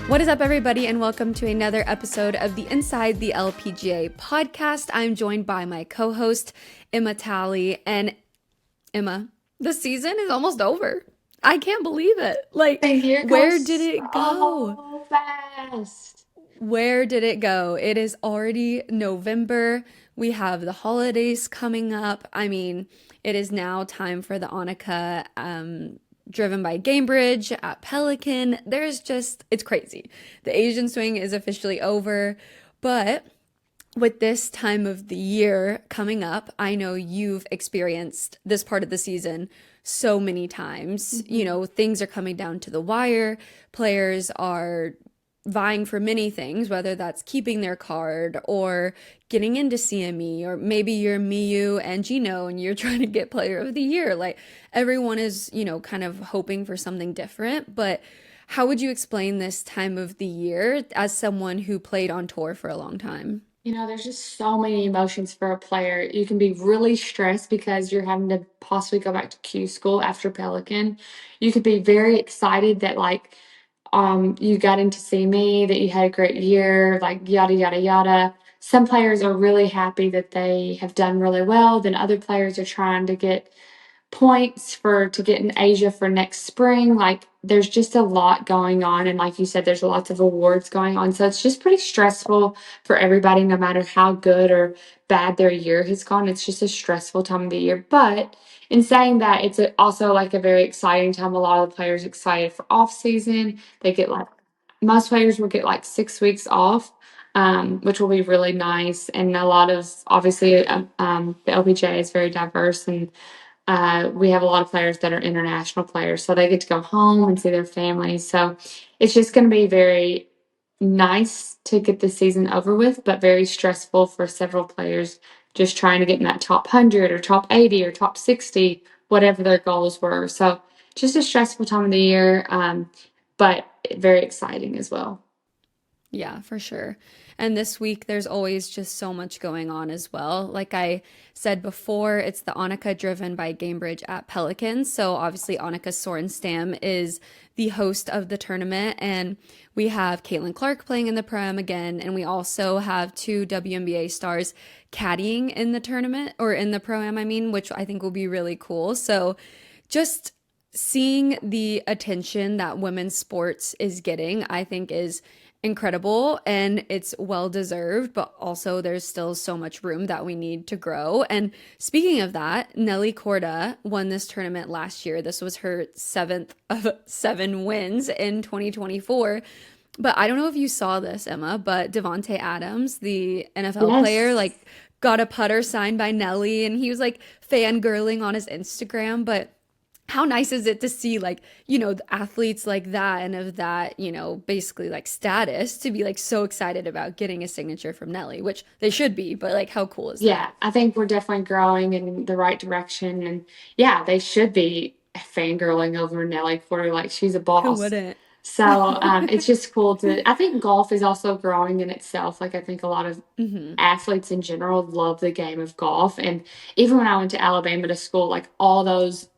What is up, everybody, and welcome to another episode of the Inside the LPGA podcast. I'm joined by my co-host, Emma Talley. And Emma, the season is almost over. I can't believe it. The year Where goes did it go? so fast. Where did it go? It is already November. We have the holidays coming up. I mean, it is now time for the Annika driven by Gamebridge at Pelican. It's crazy. The Asian swing is officially over, but with this time of the year coming up, I know you've experienced this part of the season so many times. You Mhm. know, things are coming down to the wire. Players are vying for many things, whether that's keeping their card or getting into CME, or maybe you're Miyu and Gino and you're trying to get player of the year. Like everyone is, kind of hoping for something different. But how would you explain this time of the year as someone who played on tour for a long time? There's just so many emotions for a player. You can be really stressed because you're having to possibly go back to Q school after Pelican. You could be very excited that you got in to see me, that you had a great year, like yada yada yada. Some players are really happy that they have done really well, then other players are trying to get points for to get in Asia for next spring. Like there's just a lot going on. And like you said, there's lots of awards going on. So it's just pretty stressful for everybody, no matter how good or bad their year has gone. It's just a stressful time of the year. But in saying that, also like a very exciting time. A lot of the players excited for off season. They get like most players will get like 6 weeks off. Which will be really nice, and a lot of obviously the LPGA is very diverse, and we have a lot of players that are international players, so they get to go home and see their families. So it's just going to be very nice to get the season over with, but very stressful for several players just trying to get in that top 100 or top 80 or top 60, whatever their goals were. So just a stressful time of the year, but very exciting as well. Yeah, for sure. And this week, there's always just so much going on as well. Like I said before, it's the Annika driven by Gamebridge at Pelican. So obviously, Annika Sorenstam is the host of the tournament. And we have Caitlin Clark playing in the Pro-Am again. And we also have two WNBA stars caddying in the tournament, or in the Pro-Am, I mean, which I think will be really cool. So just seeing the attention that women's sports is getting, I think is incredible, and it's well deserved, but also there's still so much room that we need to grow. And speaking of that, Nelly Korda won this tournament last year. This was her seventh of seven wins in 2024. But I don't know if you saw this, Emma, but Devonte Adams, the NFL player, Yes. like got a putter signed by Nelly, and he was like fangirling on his Instagram. But how nice is it to see, like, the athletes like that and of that, basically like status to be like so excited about getting a signature from Nelly, which they should be, but like how cool is Yeah, that? I think we're definitely growing in the right direction. And yeah, they should be fangirling over Nelly Porter like she's a Who boss. wouldn't? So it's just cool to, I think golf is also growing in itself. Like, I think a lot of Hmm. athletes in general love the game of golf. And even when I went to Alabama to school, like all those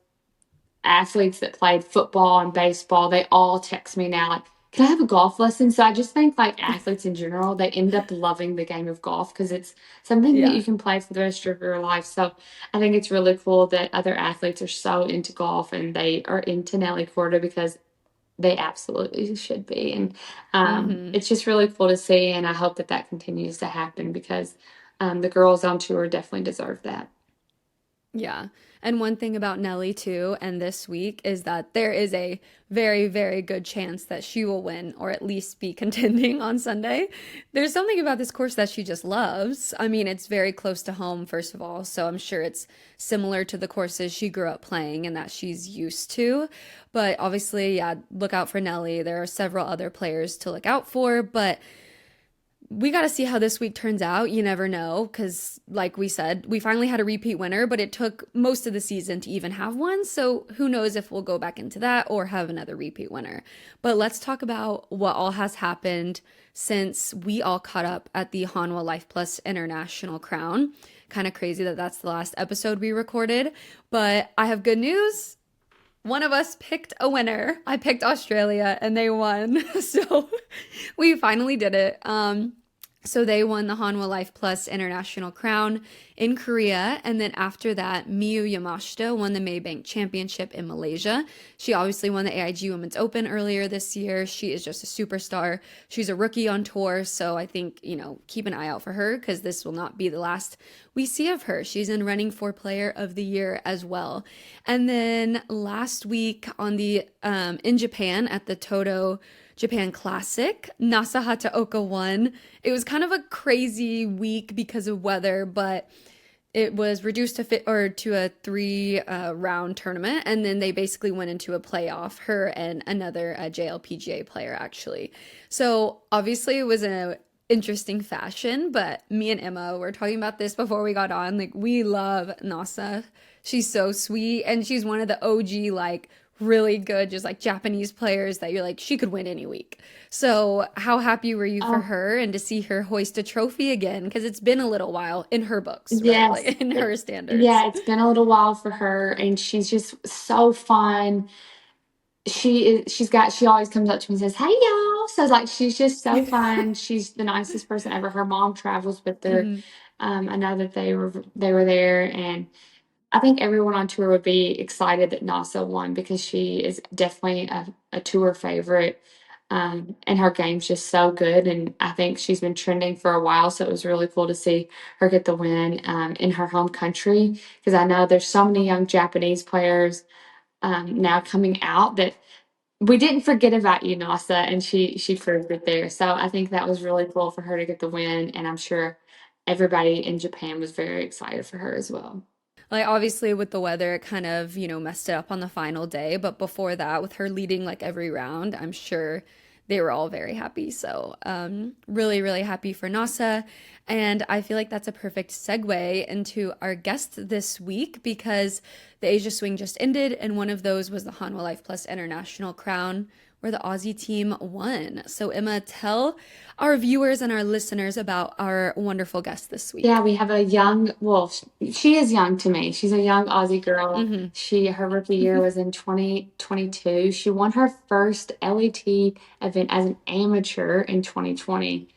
athletes that played football and baseball, they all text me now like, can I have a golf lesson? So I just think like athletes in general, they end up loving the game of golf because it's something that you Yeah. can play for the rest of your life. So I think it's really cool that other athletes are so into golf and they are into Nelly Korda because they absolutely should be. And Hmm. it's just really cool to see. And I hope that that continues to happen because the girls on tour definitely deserve that. Yeah. And one thing about Nelly too, and this week, is that there is a very, very good chance that she will win or at least be contending on Sunday. There's something about this course that she just loves. I mean, it's very close to home, first of all, so I'm sure it's similar to the courses she grew up playing and that she's used to. But obviously, yeah, look out for Nelly. There are several other players to look out for, but we got to see how this week turns out. You never know, because, like we said, we finally had a repeat winner, but it took most of the season to even have one. So who knows if we'll go back into that or have another repeat winner. But let's talk about what all has happened since we all caught up at the Hanwha Life Plus International Crown. Kind of crazy that that's the last episode we recorded, but I have good news. one of us picked a winner. I picked Australia and they won. So we finally did it. So they won the Hanwha Life Plus International Crown in Korea, and then after that, Miyu Yamashita won the Maybank Championship in Malaysia. She obviously won the AIG Women's Open earlier this year. She is just a superstar. She's a rookie on tour, so I think, keep an eye out for her because this will not be the last we see of her. She's in running for Player of the Year as well. And then last week in Japan at the Toto Japan Classic, Nasa Hataoka won. It was kind of a crazy week because of weather, but it was reduced to a three round tournament, and then they basically went into a playoff. Her and another JLPGA player actually. So obviously it was an interesting fashion, but me and Emma were talking about this before we got on. Like, we love Nasa. She's so sweet, and she's one of the OG really good just Japanese players that you're she could win any week. So how happy were you for Oh, her and to see her hoist a trophy again? Because it's been a little while in her books, right? yes. In her standards. Yeah, it's been a little while for her, and she's just so fun. She always comes up to me and says, "Hey y'all." So she's just so fun. She's the nicest person ever. Her mom travels with her. Hmm. I know that they were there, and I think everyone on tour would be excited that NASA won because she is definitely a tour favorite. And her game's just so good. And I think she's been trending for a while. So it was really cool to see her get the win in her home country. Because I know there's so many young Japanese players now coming out that we didn't forget about you, NASA. And she proved it there. So I think that was really cool for her to get the win. And I'm sure everybody in Japan was very excited for her as well. Obviously with the weather it kind of messed it up on the final day, but before that, with her leading every round, I'm sure they were all very happy. So really really happy for NASA. And I feel like that's a perfect segue into our guest this week, because the Asia Swing just ended, and one of those was the Hanwha Life Plus International Crown, where the Aussie team won. So Emma, tell our viewers and our listeners about our wonderful guest this Yeah, week. we have a young, well, she is young to me. She's a young Aussie girl. Hmm. Her rookie year was in 2022. She won her first LET event as an amateur in 2020.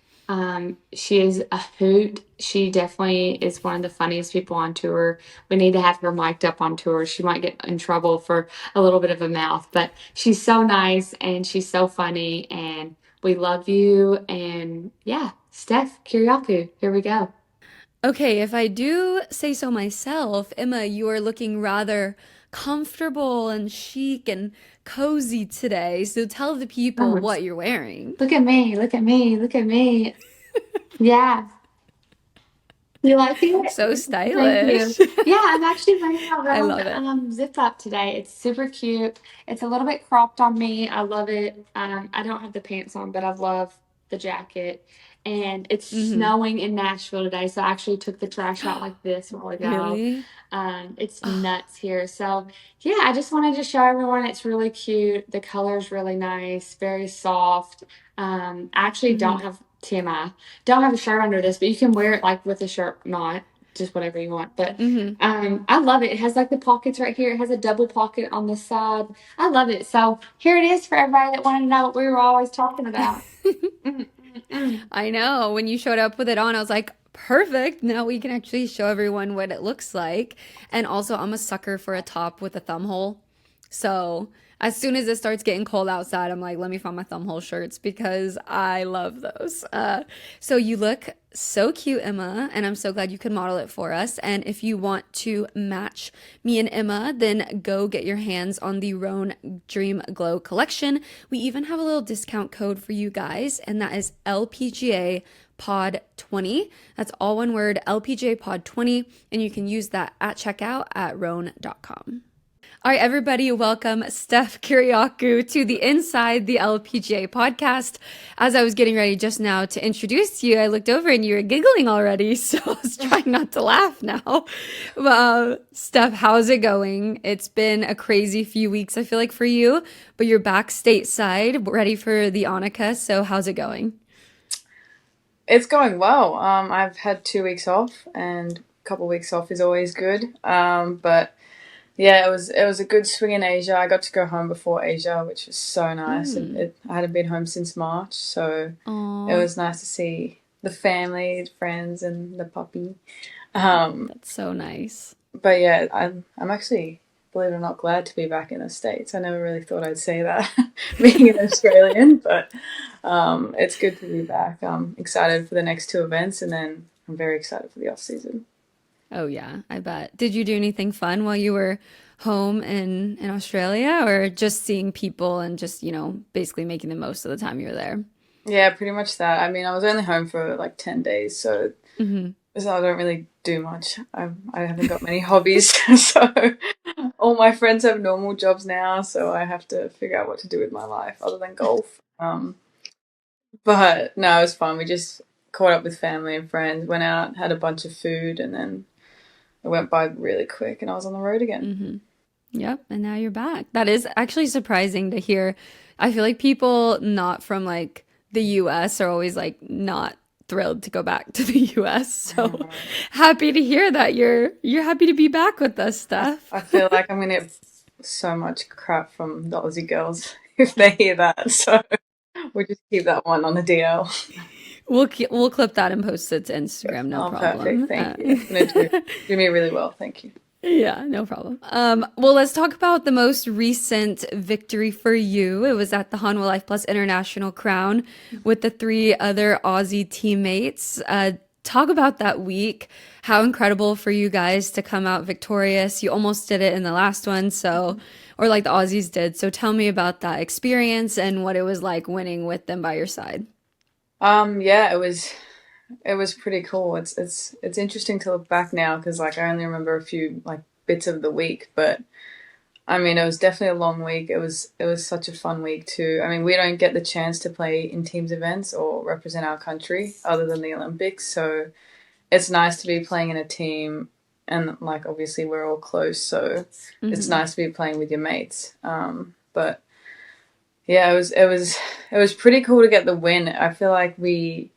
She is a hoot. She definitely is one of the funniest people on tour. We need to have her mic'd up on tour. She might get in trouble for a little bit of a mouth, but she's so nice and she's so funny, and we love you. And yeah, Steph Kyriacou, here we go. Okay, if I do say so myself, Emma, you are looking rather comfortable and chic and cozy today. So tell the people Oh, what you're wearing. look at me, look at me, look at me. Yeah. You like it? So Thank you. stylish. Yeah, I'm actually wearing my I round love it. zip up today. It's super cute. It's a little bit cropped on me. I love it. I don't have the pants on, but I love the jacket. And it's Hmm. snowing in Nashville today, so I actually took the trash out like this a while ago. Really? It's Oh. nuts here. So yeah, I just wanted to show everyone it's really cute. The color's really nice, very soft. I actually Hmm. don't have TMI. Don't have a shirt under this, but you can wear it with a shirt, not just whatever you want. But Hmm. I love it. It has the pockets right here. It has a double pocket on this side. I love it. So here it is for everybody that wanted to know what we were always talking about. Mm, mm, mm. I know. When you showed up with it on, I was like, perfect. Now we can actually show everyone what it looks like. And also, I'm a sucker for a top with a thumb hole. So as soon as it starts getting cold outside, I'm like, let me find my thumb hole shirts because I love those. So you look so cute, Emma, and I'm so glad you could model it for us. And if you want to match me and Emma, then go get your hands on the Roan Dream Glow collection. We even have a little discount code for you guys, and that is LPGA Pod 20. That's all one word, LPGA Pod 20, and you can use that at checkout at roan.com. All right, everybody, welcome Steph Kyriacou to the Inside the LPGA podcast. As I was getting ready just now to introduce you, I looked over and you were giggling already, so I was trying not to laugh now. Steph, how's it going? It's been a crazy few weeks, I feel like, for you, but you're back stateside, ready for the Annika, so how's it going? It's going well. I've had 2 weeks off, and a couple weeks off is always good. But Yeah, it was a good swing in Asia. I got to go home before Asia, which was so nice. Mm. I hadn't been home since March, so it Aw, was nice to see the family, friends, and the puppy. Um, that's so nice. but yeah, I'm actually, believe it or not, glad to be back in the States. I never really thought I'd say that, being an Australian, but it's good to be back. I'm excited for the next two events, and then I'm very excited for the off season. Oh yeah, I bet. Did you do anything fun while you were home in Australia, or just seeing people and just, basically making the most of the time you were there? Yeah, pretty much that. I mean, I was only home for like 10 days, Hmm. so I don't really do much. I haven't got many hobbies, so all my friends have normal jobs now, so I have to figure out what to do with my life other than golf. But no, it was fun. We just caught up with family and friends, went out, had a bunch of food, and then it went by really quick, and I was on the road again. Hmm. Yep, and now you're back. That is actually surprising to hear. I feel like people not from like the US are always like not thrilled to go back to the US. I So know. happy to hear that you're happy to be back with us, Steph. I feel like I'm gonna get so much crap from the Aussie girls if they hear that, so we'll just keep that one on the DL. We'll clip that and post it to Instagram, no Oh, perfect. problem. Thank you. That's gonna do me really well. Thank you. Yeah, no problem. Well, let's talk about the most recent victory for you. It was at the Hanwha Life Plus International Crown with the three other Aussie teammates. Talk about that week. How incredible for you guys to come out victorious. You almost did it in the last one, so, or like the Aussies did. So tell me about that experience and what it was like winning with them by your side. Yeah, it was pretty cool. It's interesting to look back now because like I only remember a few like bits of the week, but I mean it was definitely a long week. It was such a fun week too. I mean we don't get the chance to play in teams events or represent our country other than the Olympics, so it's nice to be playing in a team and like obviously we're all close, so it's Hmm. nice to be playing with your mates. But yeah, it was pretty cool to get the win. I feel like we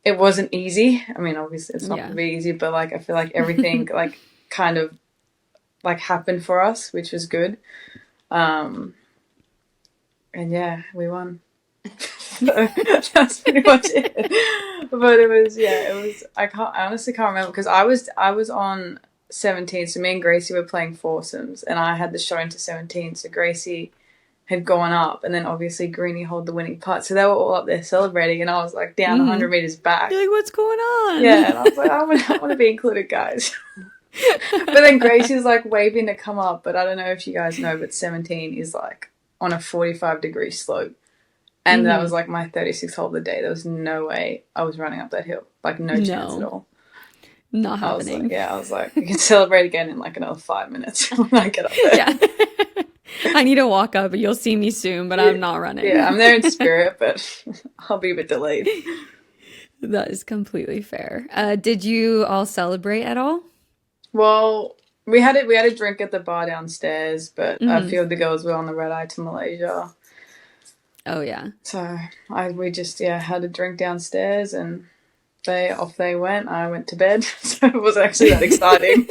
it wasn't easy. I mean, obviously it's not Yeah. gonna be easy, but like I feel like everything like kind of like happened for us, which was good. Um, and yeah, we won. So that's pretty much it. But it was. I honestly can't remember because I was on 17. So me and Gracie were playing foursomes, and I had the shot into 17. So Gracie had gone up, and then obviously Greenie held the winning putt. So they were all up there celebrating, and I was like down Hmm. 100 meters back. You're like, what's going Yeah, on? and I was like, I want to be included, guys. But then Gracie's like waving to come up, but I don't know if you guys know, but 17 is like on a 45-degree slope. And that was Hmm. like my 36th hole of the day. There was no way I was running up that hill. Like no chance at No, all. not I was like, happening. yeah, I was like, we can celebrate again in like another 5 minutes when I get up there. Yeah. I need to walk up. You'll see me soon, but Yeah, I'm not yeah, running. I'm there in spirit, but I'll be a bit delayed. That is completely fair. Did you all celebrate at all? Well, we had a drink at the bar downstairs, but a Hmm. few of the girls were on the red eye to Malaysia. Oh yeah. So we just had a drink downstairs and they went. I went to bed, so it was actually that exciting.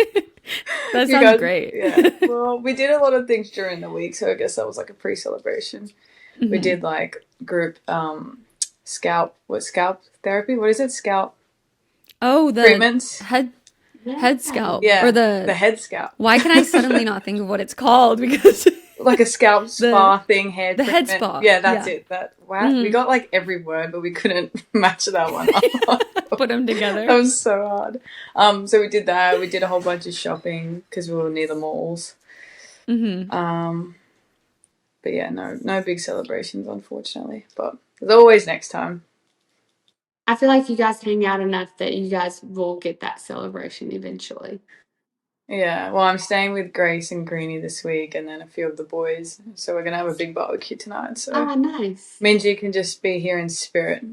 That You sounds guys, great. yeah. Well, we did a lot of things during the week, so I guess that was like a pre-celebration. We Hmm. did like group scalp therapy? What is it? Scalp Oh, the treatments? head Yeah. head scalp or Yeah, the the head scalp. why can I suddenly not think of what it's called because Like a scalp the spa thing, hair the head treatment. spa. Yeah, that's Yeah. it. That wow, we Hmm. got like every word, but we couldn't match that one up. Put them That together. was so hard. So we did that. We did a whole bunch of shopping because we were near the malls. Hmm. Um, but yeah, no big celebrations, unfortunately. But there's always next time. I feel like you guys hang out enough that you guys will get that celebration eventually. Yeah, well, I'm staying with Grace and Greenie this week, and then a few of the boys. So we're gonna have a big barbecue tonight. So Oh, nice. means you can just be here in spirit.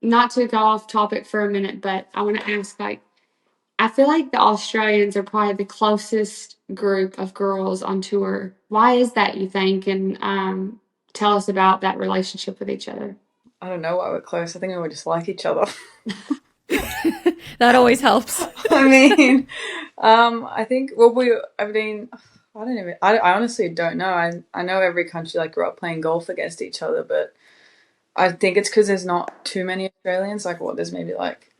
Not to go off topic for a minute, but I want to ask like, I feel like the Australians are probably the closest group of girls on tour. Why is that, you think? And tell us about that relationship with each other. I don't know why we're close. I think we just like each other. That always helps. I mean, I think, well, I don't even, I honestly don't know. I know every country like grew up playing golf against each other, but I think it's because there's not too many Australians. Like, what, there's maybe like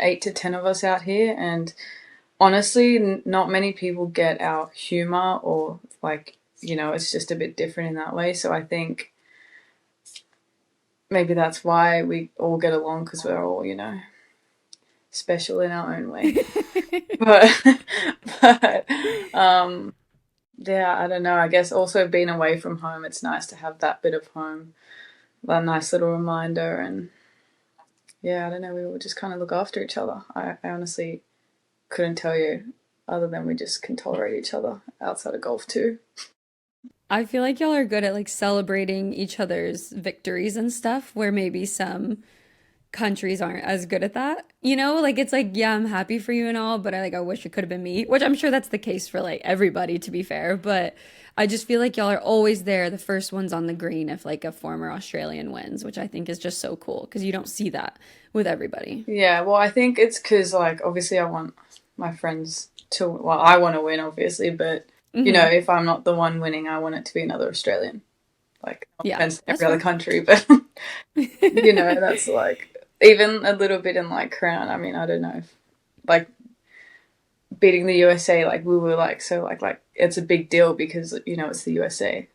8 to 10 of us out here, and honestly, not many people get our humor, or like, it's just a bit different in that way. So I think maybe that's why we all get along, because we're all, special in our own way. But, but yeah, I don't know. I guess also being away from home, it's nice to have that bit of home, that nice little reminder. And yeah, I don't know. We all just kind of look after each other. I honestly couldn't tell you, other than we just can tolerate each other outside of golf too. I feel like y'all are good at like celebrating each other's victories and stuff, where maybe some countries aren't as good at that. Like it's like, yeah, I'm happy for you and all, but I wish it could have been me, which I'm sure that's the case for like everybody, to be fair. But I just feel like y'all are always there, the first ones on the green if like a former Australian wins, which I think is just so cool because you don't see that with everybody. Yeah, well, I think it's because, like, obviously I want my friends to, well, I want to win, obviously, but, Hmm. if I'm not the one winning, I want it to be another Australian. Like, no Yeah, offense to that's every other fair. country, but, that's like, even a little bit in, like, Crown. I mean, I don't know if, like, beating the USA, like, we were, like, so, like, it's a big deal because, it's the USA.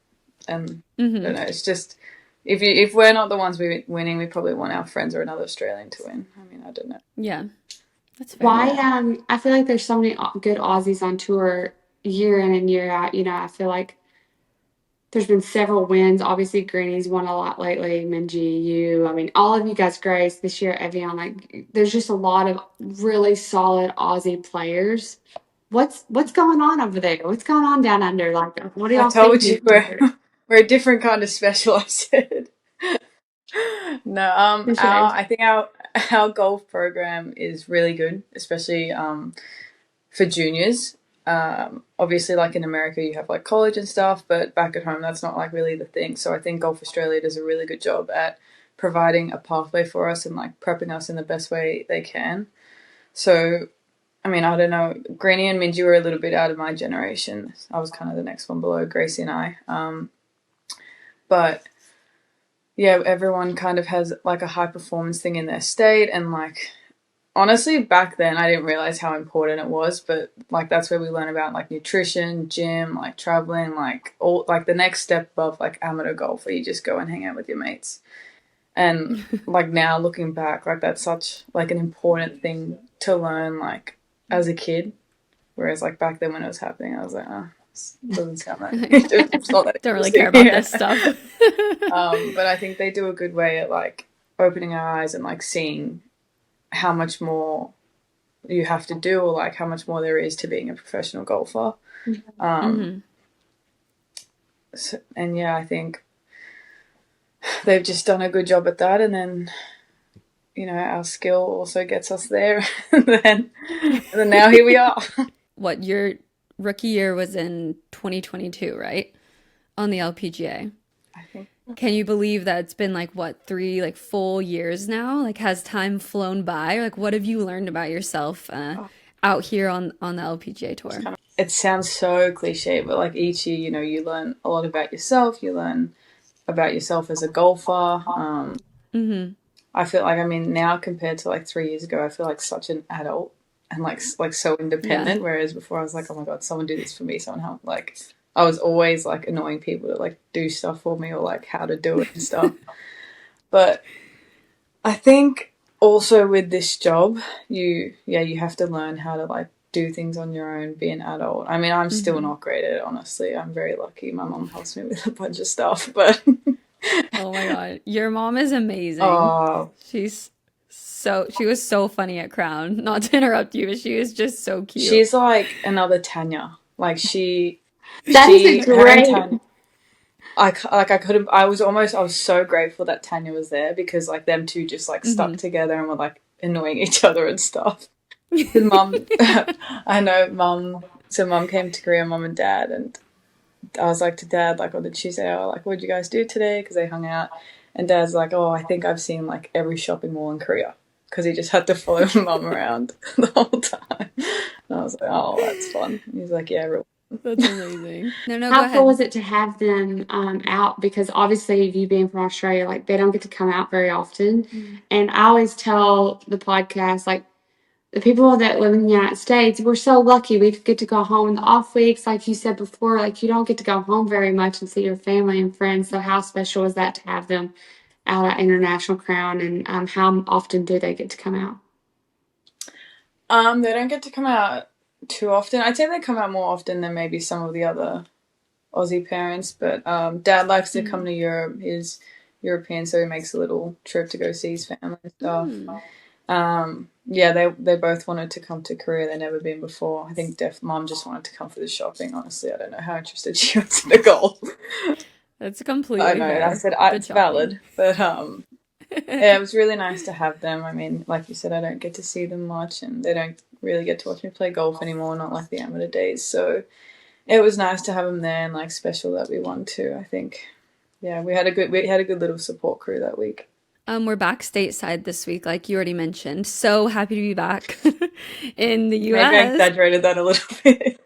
And, I don't Hmm. know, it's just, if we're not the ones winning, we probably want our friends or another Australian to win. I mean, I don't know. Yeah, that's fair. Why, Yeah. I feel like there's so many good Aussies on tour year in and year out. I feel like there's been several wins. Obviously, Granny's won a lot lately. Minji, you, I mean, all of you guys, Grace, this year, Evian. Like, there's just a lot of really solid Aussie players. What's going on over there? What's going on down under? Like, what are I y'all told you thinking over there? we're a different kind of special, I said. No, For sure. I think our golf program is really good, especially for juniors. Obviously, like in America, you have like college and stuff, but back at home, that's not like really the thing. So I think Golf Australia does a really good job at providing a pathway for us and like prepping us in the best way they can. So, I mean, I don't know. Granny and Minji were a little bit out of my generation. I was kind of the next one below Gracie and I. But yeah, everyone kind of has like a high performance thing in their state, and like honestly, back then I didn't realize how important it was, but like that's where we learn about like nutrition, gym, like traveling, like all like the next step above like amateur golf where you just go and hang out with your mates. And like now looking back, like that's such like an important thing to learn like as a kid. Whereas like back then when it was happening, I was like, oh, this doesn't sound that it's not that Don't really care interesting. about Yeah. this stuff. But I think they do a good way at like opening our eyes and like seeing how much more you have to do, or like how much more there is to being a professional golfer. Um, Hmm. and yeah, I think they've just done a good job at that. And then, our skill also gets us there. And then now here we are. What, your rookie year was in 2022, right? On the LPGA. I think. Can you believe that it's been like what, three like full years now? Like has time flown by? Or like what have you learned about yourself out here on the LPGA tour? It sounds so cliche, but like each year, you learn a lot about yourself. You learn about yourself as a golfer. Hmm. I feel like, I mean, now compared to like 3 years ago, I feel like such an adult and like so Yeah. independent. Whereas before, I was like, oh my god, someone do this for me, someone help. Like, I was always like annoying people to like do stuff for me or like how to do it and stuff. But I think also with this job, you have to learn how to like do things on your own, be an adult. I mean, I'm still Hmm. not great at it, honestly. I'm very lucky. My mom helps me with a bunch of stuff, but Oh my God. Your mom is amazing. oh, She was so funny at Crown. Not to interrupt you, but she was just so cute. she's like another Tanya. Like That is a her and great. Tanya. I couldn't. I was so grateful that Tanya was there because like them two just like stuck Hmm. together and were like annoying each other and stuff. Because mum, I know mum. So mum came to Korea, mum and dad, and I was like to dad like on the Tuesday, oh, like what did you guys do today? Because they hung out, and dad's like, oh, I think I've seen like every shopping mall in Korea because he just had to follow mum around the whole time. And I was like, oh, that's fun. And he's like, yeah, real. That's amazing. No, go How cool was ahead. it to have them out? Because obviously, you being from Australia, like they don't get to come out very often. And I always tell the podcast, like the people that live in the United States, we're so lucky we get to go home in the off weeks. Like you said before, like you don't get to go home very much and see your family and friends. So how special is that to have them out at International Crown? And how often do they get to come out? They don't get to come out too often. I'd say they come out more often than maybe some of the other Aussie parents, but Dad likes to come to Europe. He's European, so he makes a little trip to go see his family and stuff. Yeah, they both wanted to come to Korea. They'd never been before. I think Mom just wanted to come for the shopping, honestly. I don't know how interested she was in the golf. That's completely I know, fair. I said Good it's shopping. valid, but yeah, it was really nice to have them. I mean, like you said, I don't get to see them much, and they don't really get to watch me play golf anymore, not like the amateur days. So it was nice to have them there, and like special that we won too. I think, yeah, we had a good little support crew that week. We're back stateside this week, like you already mentioned. So happy to be back in the Maybe I US. exaggerated that a little bit.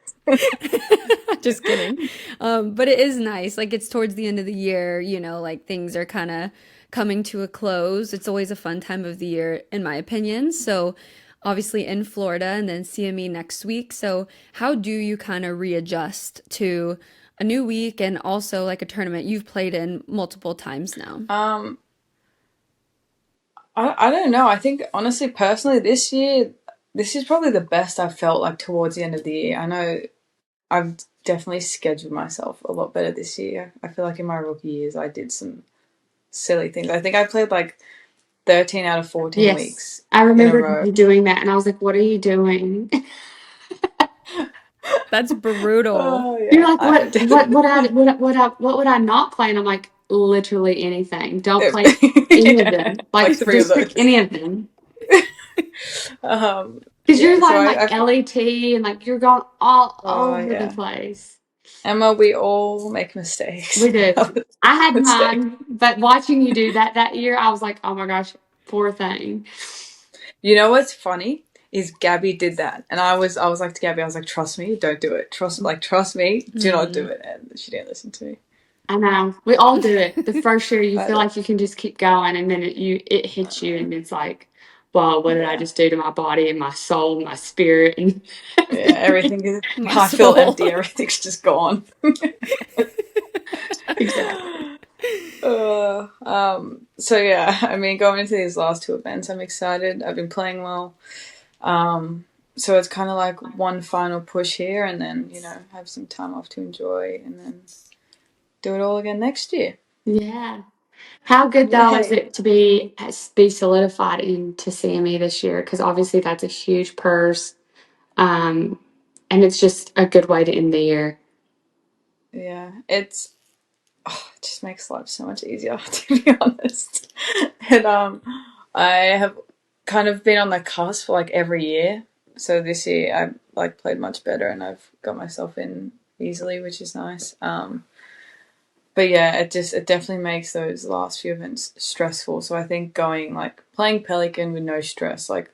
Just kidding. But it is nice. Like it's towards the end of the year, like things are kind of coming to a close. It's always a fun time of the year, in my opinion. So obviously in Florida and then CME next week. So how do you kind of readjust to a new week and also like a tournament you've played in multiple times now? I don't know. I think honestly, personally, this year, this is probably the best I've felt like towards the end of the year. I know I've definitely scheduled myself a lot better this year. I feel like in my rookie years, I did some silly things. I think I played like 13 out of 14 weeks I in a remember row. you doing that, and I was like, "What are you doing?" That's brutal. Oh You're yeah, like, what would I not play? And I'm like, literally anything. Don't play any of yeah, them. Like, like three of just pick those. any of them. Because Yeah, you're so like LET and like you're going all over the yeah. place. Emma, we all make mistakes. We do. I had Mistake. mine, but watching you do that year, I was like, oh my gosh, poor thing. You know what's funny is Gabby did that, and I was like to Gabby, I was like, trust me, don't do it. Trust me, do not do it. And she didn't listen to me. I know. We all do it. The first year, you I feel know. like you can just keep going, and then it hits you, and it's like, well, what did I just do to my body and my soul and my spirit? And Yeah, everything is. My I feel soul. empty. Everything's just gone. exactly. So yeah, I mean, going into these last two events, I'm excited. I've been playing well. So it's kind of like one final push here, and then have some time off to enjoy, and then do it all again next year. Yeah. How good though is it to be solidified into CME this year? Because obviously that's a huge purse, and it's just a good way to end the year. Yeah, it just makes life so much easier, to be honest. And I have kind of been on the cusp like every year. So this year I like played much better, and I've got myself in easily, which is nice. But yeah, it definitely makes those last few events stressful. So I think playing Pelican with no stress, like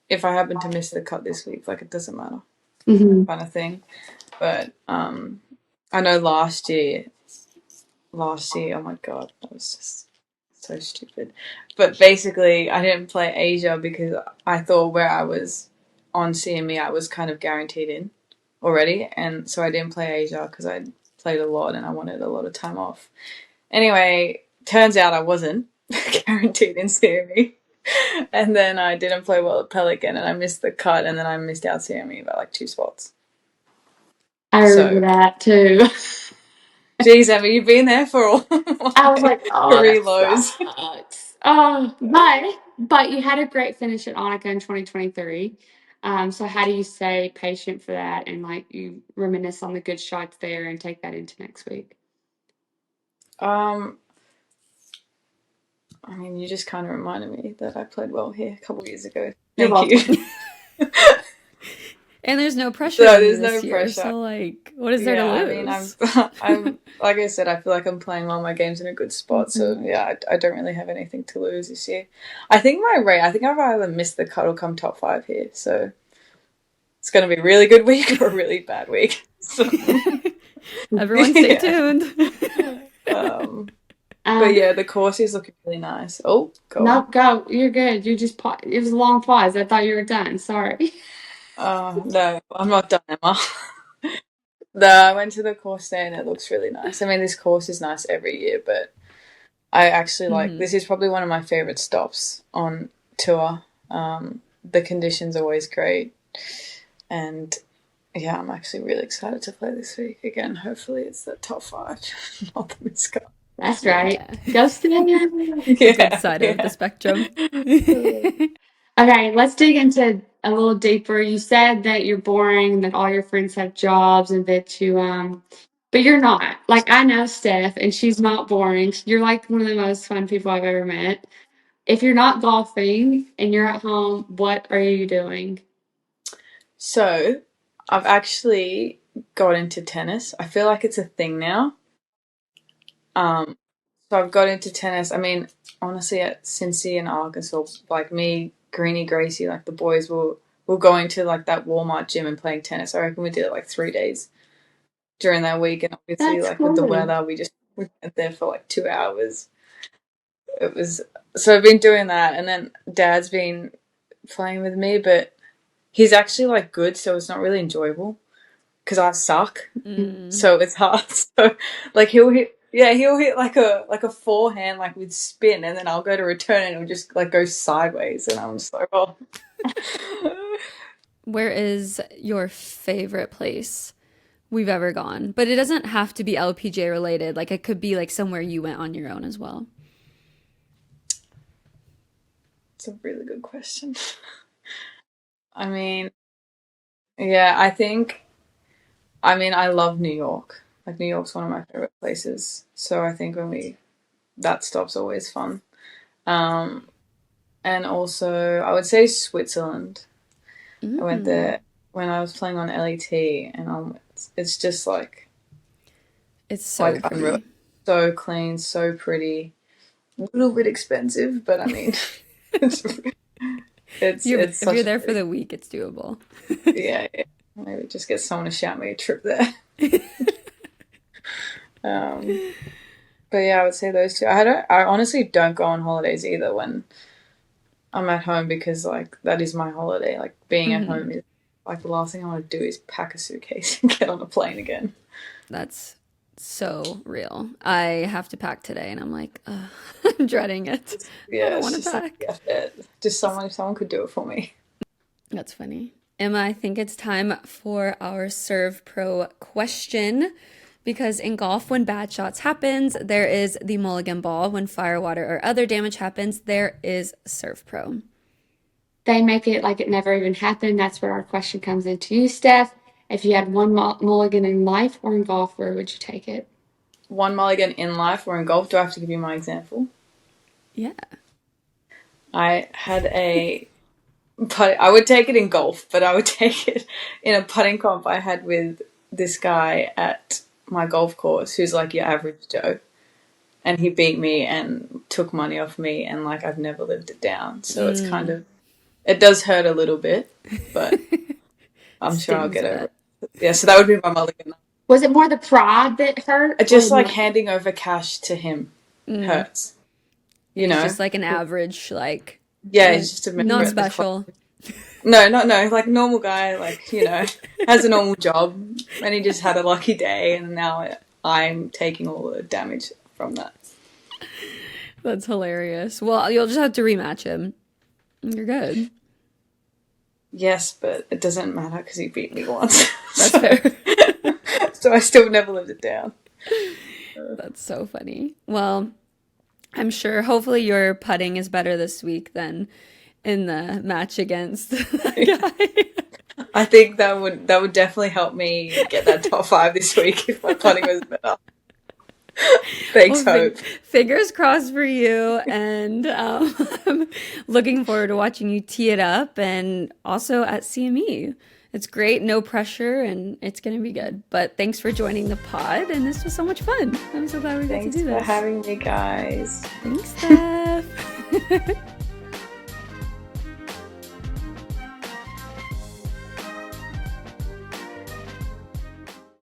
if I happen to miss the cut this week, like it doesn't matter, kind of thing. But I know last year, oh my god, that was just so stupid. But basically, I didn't play Asia because I thought where I was on CME, I was kind of guaranteed in already, and so I didn't play Asia because I played a lot and I wanted a lot of time off. Anyway, turns out I wasn't guaranteed in CME. And then I didn't play well at Pelican, and I missed the cut, and then I missed out CME by like 2 spots. I remember that too. Geez, Emma, you've been there for all I was like, oh, 3 that lows. sucks. Oh, but you had a great finish at Annika in 2023. So how do you stay patient for that and like you reminisce on the good shots there and take that into next week? I mean, you just kind of reminded me that I played well here a couple of years ago. You're Thank you. And there's no So pressure on you there's this no year. pressure. So like, what is there to Yeah, I mean, lose? I'm like I said, I feel like I'm playing all my games in a good spot. So yeah, I don't really have anything to lose this year. I think I think I've either missed the cut or come top 5 here. So it's going to be a really good week or a really bad week. So Everyone stay yeah. tuned. But yeah, the course is looking really nice. Oh, go on. No, go. You're good. You just it was a long pause. I thought you were done. Sorry. No, I'm not done, Emma. No, I went to the course there and it looks really nice. I mean, this course is nice every year, but I actually this is probably one of my favorite stops on tour. The conditions are always great, and yeah, I'm actually really excited to play this week again. Hopefully, it's the top 5, not the miscut. That's right. Yeah. Go Stan. The good side of the spectrum. Okay, let's dig into a little deeper. You said that you're boring, that all your friends have jobs, and that you but you're not. Like I know Steph, and she's not boring. You're like one of the most fun people I've ever met. If you're not golfing and you're at home, what are you doing? So, I've actually got into tennis. I feel like it's a thing now. So I've got into tennis. I mean, honestly, at Cincy and Arkansas, like me, Greenie, Gracie, like the boys were going to like that Walmart gym and playing tennis. I reckon we did it like 3 days during that week, and obviously, That's like with the cool. weather, we went there for like 2 hours. It was so I've been doing that, and then Dad's been playing with me, but he's actually like good, so it's not really enjoyable because I suck. So it's hard. So like he'll hit like a forehand like with spin, and then I'll go to return and it'll just like go sideways, and I'm just like, oh. Where is your favorite place we've ever gone? But it doesn't have to be LPGA related. Like it could be like somewhere you went on your own as well. It's a really good question. I mean, yeah, I love New York. Like New York's one of my favorite places. So I think that stop's always fun. And also I would say Switzerland. I went there when I was playing on LET, and it's just like It's so like pretty. unreal, so clean, so pretty. A little bit expensive, but I mean, it's If it's you're such there a for the week, it's doable. yeah. Maybe just get someone to shout me a trip there. But yeah, I would say those two. I honestly don't go on holidays either when I'm at home, because like that is my holiday. Like being at home is like the last thing I want to do is pack a suitcase and get on a plane again. That's so real. I have to pack today and I'm like, ugh, I'm dreading it. Yeah, I don't it's want to just like pack. just if someone could do it for me. That's funny. Emma, I think it's time for our Serve Pro question. Because in golf, when bad shots happens, there is the mulligan ball. When fire, water, or other damage happens, there is Serve Pro. They make it like it never even happened. That's where our question comes into you, Steph. If you had one mulligan in life or in golf, where would you take it? One mulligan in life or in golf? Do I have to give you my example? Yeah. I had I would take it in golf, but I would take it in a putting comp I had with this guy at my golf course who's like your average Joe. And he beat me and took money off me, and like I've never lived it down. So it's kind of, it does hurt a little bit, but I'm sure I'll Stings get a over bit. it. Yeah, so that would be my mulligan. Was it more the pride that hurt? Just or like the- handing over cash to him hurts. You He's know? just like an average, like, Yeah, he's just a member not at the club. special. No, like normal guy, like, you know, has a normal job, and he just had a lucky day, and now I'm taking all the damage from that. That's hilarious. Well, you'll just have to rematch him. You're good. Yes, but it doesn't matter because he beat me once. That's fair. So I still never lived it down. That's so funny. Well, I'm sure hopefully your putting is better this week than in the match against that guy. I think that would definitely help me get that top 5 this week if my putting was better. Thanks, Well, Hope. fingers crossed for you, and I'm looking forward to watching you tee it up, and also at CME It's great, no pressure, and it's gonna be good. But thanks for joining the pod, and this was so much fun. I'm so glad we got to Thanks do for this. having me, guys. Thanks, Steph.